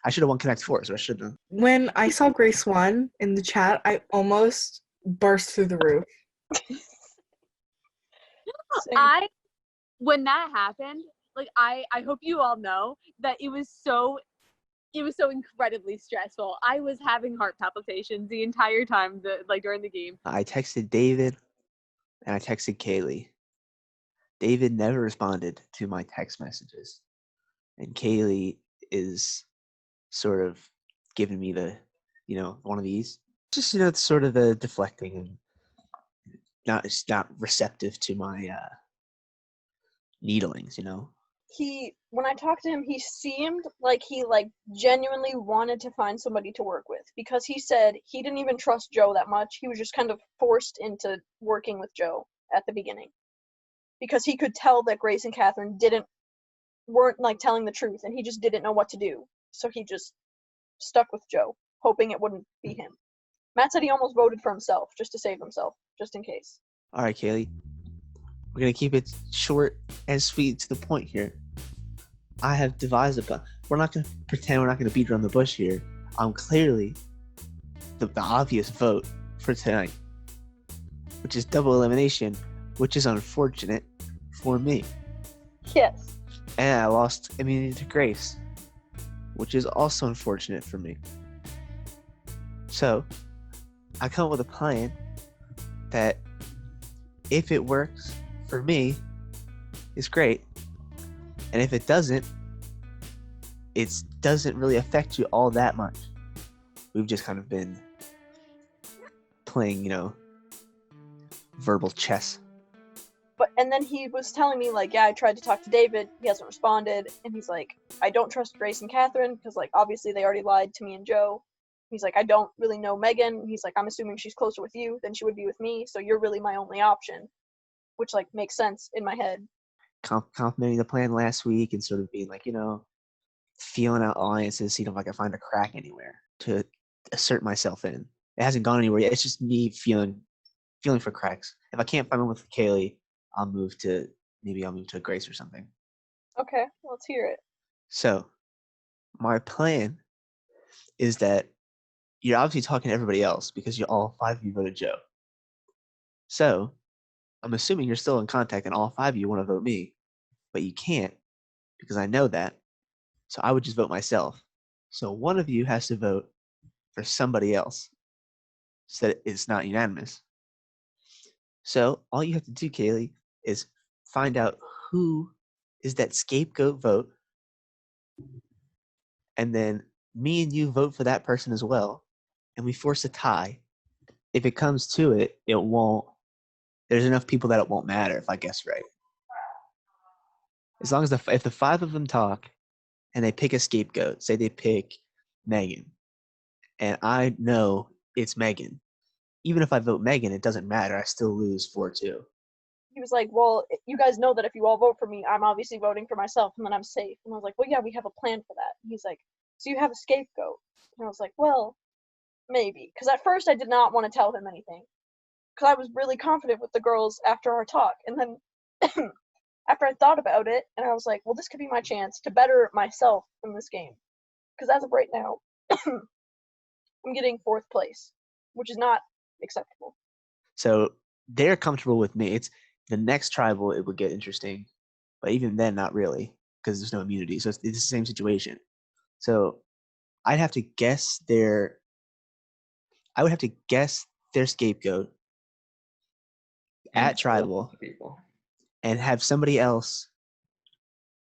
I should have won Connect 4, so I shouldn't have. When I saw Grace won in the chat, I almost burst through the roof. When that happened, like I hope you all know that it was so incredibly stressful. I was having heart palpitations the entire time during the game. I texted David and I texted Kaylee. David never responded to my text messages. And Kaylee is sort of giving me the, one of these. Just, sort of the deflecting and not receptive to my needlings, When I talked to him, he seemed like he genuinely wanted to find somebody to work with, because he said he didn't even trust Joe that much. He was just kind of forced into working with Joe at the beginning, because he could tell that Grace and Kathryn weren't telling the truth, and he just didn't know what to do. So he just stuck with Joe, hoping it wouldn't be him. Matt said he almost voted for himself just to save himself, just in case. All right, Kaylee. We're going to keep it short and sweet to the point here. I have devised a plan. We're not going to pretend we're not going to beat around the bush here. I'm clearly the obvious vote for tonight, which is double elimination, which is unfortunate for me. Yes. And I lost immunity to Grace, which is also unfortunate for me. So, I come up with a plan that, if it works for me, is great. And if it doesn't, it doesn't really affect you all that much. We've just kind of been playing, verbal chess. And then he was telling me, I tried to talk to David, he hasn't responded, and he's like, I don't trust Grace and Kathryn, because, obviously they already lied to me and Joe. He's like, I don't really know Meaghan. He's like, I'm assuming she's closer with you than she would be with me, so you're really my only option, which, makes sense in my head. Complimenting the plan last week and sort of being feeling out alliances, seeing if I can find a crack anywhere to assert myself in. It hasn't gone anywhere yet. It's just me feeling for cracks. If I can't find one with Kaylee, I'll move to Grace or something. Okay, let's hear it. So, my plan is that you're obviously talking to everybody else because all 5 of you voted Joe. So, I'm assuming you're still in contact and all 5 of you want to vote me, but you can't because I know that. So I would just vote myself. So one of you has to vote for somebody else so that it's not unanimous. So all you have to do, Kaylee, is find out who is that scapegoat vote, and then me and you vote for that person as well, and we force a tie. If it comes to it, it won't. There's enough people that it won't matter if I guess right. As long as if the 5 of them talk and they pick a scapegoat, say they pick Meaghan, and I know it's Meaghan. Even if I vote Meaghan, it doesn't matter. I still lose 4-2. He was like, well, you guys know that if you all vote for me, I'm obviously voting for myself, and then I'm safe. And I was like, well, yeah, we have a plan for that. And he's like, so you have a scapegoat? And I was like, well, maybe. Because at first I did not want to tell him anything, because I was really confident with the girls after our talk. And then after I thought about it, and I was like, well, this could be my chance to better myself in this game. Because as of right now, I'm getting 4th place, which is not acceptable. So they're comfortable with me. It's the next tribal, it would get interesting. But even then, not really, because there's no immunity. So it's the same situation. So I'd have to guess their scapegoat at tribal and have somebody else.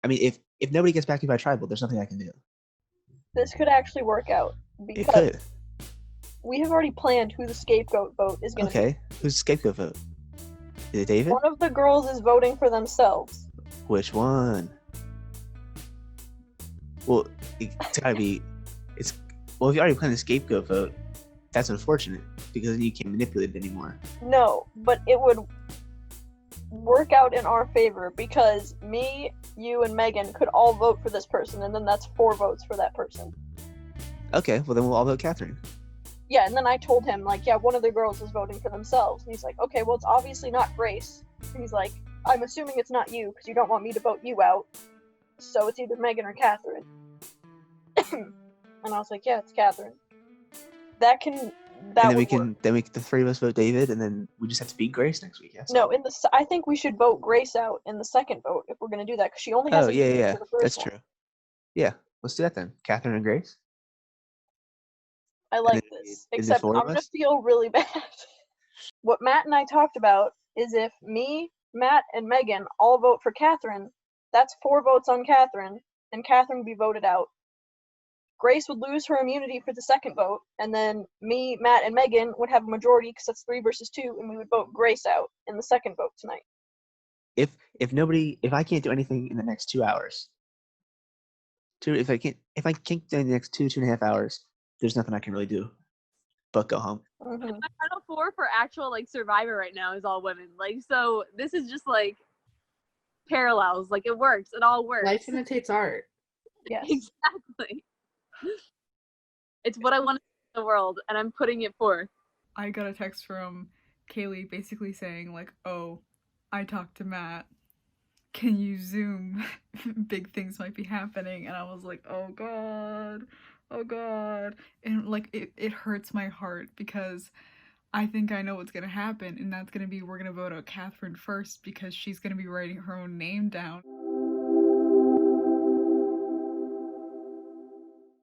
I mean, if nobody gets back to me by tribal, there's nothing I can do. This could actually work out It could. We have already planned who the scapegoat vote is going to be. Okay, who's the scapegoat vote? Is it David? One of the girls is voting for themselves. Which one? Well, it's gotta be. Well, if you already planned the scapegoat vote, that's unfortunate because then you can't manipulate it anymore. No, but it would work out in our favor because me, you, and Meaghan could all vote for this person, and then that's 4 votes for that person. Okay, well then we'll all vote Kathryn. Yeah, and then I told him, one of the girls is voting for themselves. And he's like, okay, well, it's obviously not Grace. And he's like, I'm assuming it's not you because you don't want me to vote you out. So it's either Meaghan or Kathryn. And I was like, yeah, it's Kathryn. That And then would we work. can the three of us vote David, and then we just have to beat Grace next week. Yes. No, I think we should vote Grace out in the second vote if we're gonna do that, because she only has Oh immunity yeah, for the first that's one. true. Yeah, let's do that then. Kathryn and Grace. I And like then this. the Except four I'm of gonna us. feel really bad. What Matt and I talked about is if me, Matt, and Meaghan all vote for Kathryn, that's 4 votes on Kathryn, and Kathryn would be voted out. Grace would lose her immunity for the second vote, and then me, Matt, and Meaghan would have a majority because that's 3 versus 2, and we would vote Grace out in the second vote tonight. If I can't do anything in the next 2 hours, if I can't do in the next 2.5 hours, there's nothing I can really do but go home. Mhm. My final 4 for actual like Survivor right now is all women. Like, so this is just like parallels. Like, it works. It all works. Life imitates art. Yes. Exactly. It's what I want in the world, and I'm putting it forth. I got a text from Kaylee basically saying like, "Oh, I talked to Matt. Can you Zoom? Big things might be happening." And I was like, "Oh God, oh God." And like it hurts my heart because I think I know what's gonna happen, and that's gonna be we're gonna vote out Kathryn first because she's gonna be writing her own name down.